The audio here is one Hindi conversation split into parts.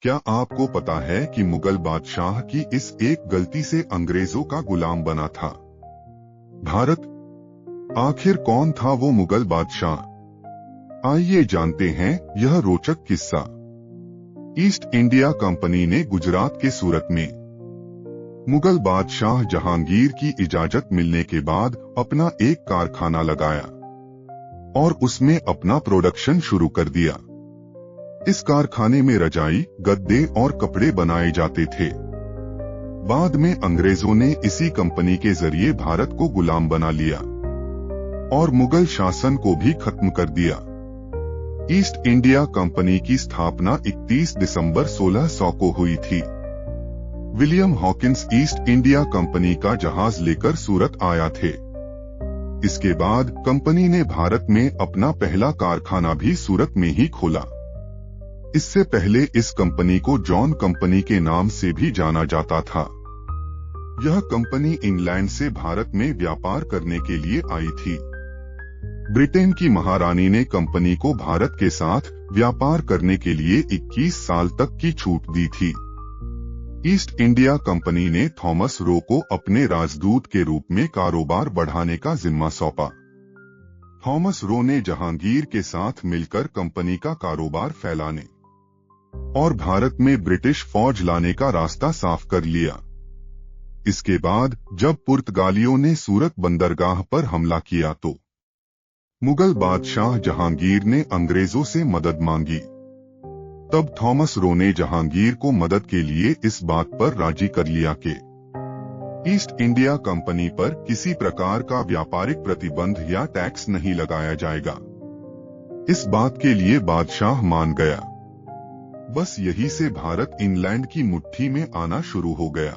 क्या आपको पता है कि मुगल बादशाह की इस एक गलती से अंग्रेजों का गुलाम बना था भारत? आखिर कौन था वो मुगल बादशाह? आइए जानते हैं यह रोचक किस्सा। ईस्ट इंडिया कंपनी ने गुजरात के सूरत में मुगल बादशाह जहांगीर की इजाजत मिलने के बाद अपना एक कारखाना लगाया और उसमें अपना प्रोडक्शन शुरू कर दिया। इस कारखाने में रजाई, गद्दे और कपड़े बनाए जाते थे। बाद में अंग्रेजों ने इसी कंपनी के जरिए भारत को गुलाम बना लिया और मुगल शासन को भी खत्म कर दिया। ईस्ट इंडिया कंपनी की स्थापना 31 दिसंबर 1600 को हुई थी। William Hawkins east India company का जहाज लेकर सूरत आया थे। इसके बाद कंपनी ने भारत में अपना पहला कारखाना भी सूरत में ही खोला। इससे पहले इस कंपनी को जॉन कंपनी के नाम से भी जाना जाता था। यह कंपनी इंग्लैंड से भारत में व्यापार करने के लिए आई थी। ब्रिटेन की महारानी ने कंपनी को भारत के साथ व्यापार करने के लिए 21 साल तक की छूट दी थी। ईस्ट इंडिया कंपनी ने थॉमस रो को अपने राजदूत के रूप में कारोबार बढ़ाने का जिम्मा सौंपा। थॉमस रो ने जहांगीर के साथ मिलकर कंपनी का कारोबार फैलाने और भारत में ब्रिटिश फौज लाने का रास्ता साफ कर लिया। इसके बाद जब पुर्तगालियों ने सूरत बंदरगाह पर हमला किया तो मुगल बादशाह जहांगीर ने अंग्रेजों से मदद मांगी। तब थॉमस रो ने जहांगीर को मदद के लिए इस बात पर राजी कर लिया कि ईस्ट इंडिया कंपनी पर किसी प्रकार का व्यापारिक प्रतिबंध या टैक्स नहीं लगाया जाएगा। इस बात के लिए बादशाह मान गया। बस यही से भारत इंग्लैंड की मुट्ठी में आना शुरू हो गया।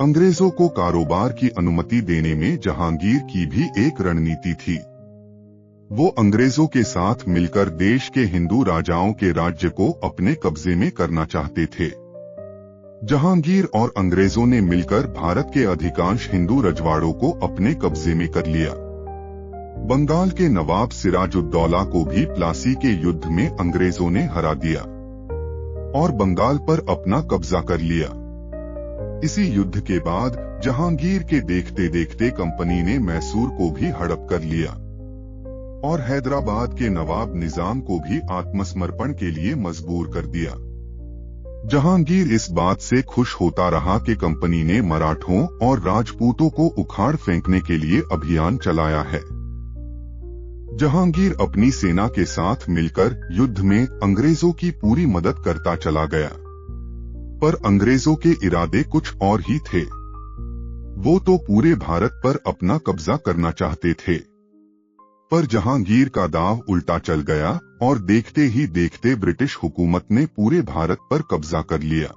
अंग्रेजों को कारोबार की अनुमति देने में जहांगीर की भी एक रणनीति थी। वो अंग्रेजों के साथ मिलकर देश के हिंदू राजाओं के राज्य को अपने कब्जे में करना चाहते थे। जहांगीर और अंग्रेजों ने मिलकर भारत के अधिकांश हिंदू रजवाड़ों को अपने कब्जे में कर लिया। बंगाल के नवाब सिराजुद्दौला को भी प्लासी के युद्ध में अंग्रेजों ने हरा दिया और बंगाल पर अपना कब्जा कर लिया। इसी युद्ध के बाद जहांगीर के देखते देखते कंपनी ने मैसूर को भी हड़प कर लिया और हैदराबाद के नवाब निजाम को भी आत्मसमर्पण के लिए मजबूर कर दिया। जहांगीर इस बात से खुश होता रहा कि कंपनी ने मराठों और राजपूतों को उखाड़ फेंकने के लिए अभियान चलाया है। जहांगीर अपनी सेना के साथ मिलकर युद्ध में अंग्रेजों की पूरी मदद करता चला गया, पर अंग्रेजों के इरादे कुछ और ही थे। वो तो पूरे भारत पर अपना कब्जा करना चाहते थे, पर जहांगीर का दांव उल्टा चल गया और देखते ही देखते ब्रिटिश हुकूमत ने पूरे भारत पर कब्जा कर लिया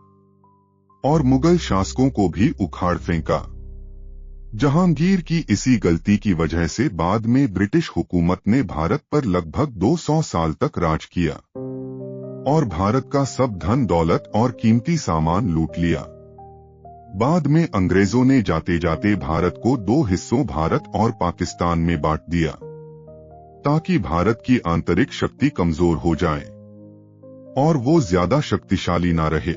और मुगल शासकों को भी उखाड़ फेंका। जहांगीर की इसी गलती की वजह से बाद में ब्रिटिश हुकूमत ने भारत पर लगभग 200 साल तक राज किया और भारत का सब धन दौलत और कीमती सामान लूट लिया। बाद में अंग्रेजों ने जाते जाते भारत को 2 हिस्सों भारत और पाकिस्तान में बांट दिया ताकि भारत की आंतरिक शक्ति कमजोर हो जाए और वो ज्यादा शक्तिशाली ना रहे।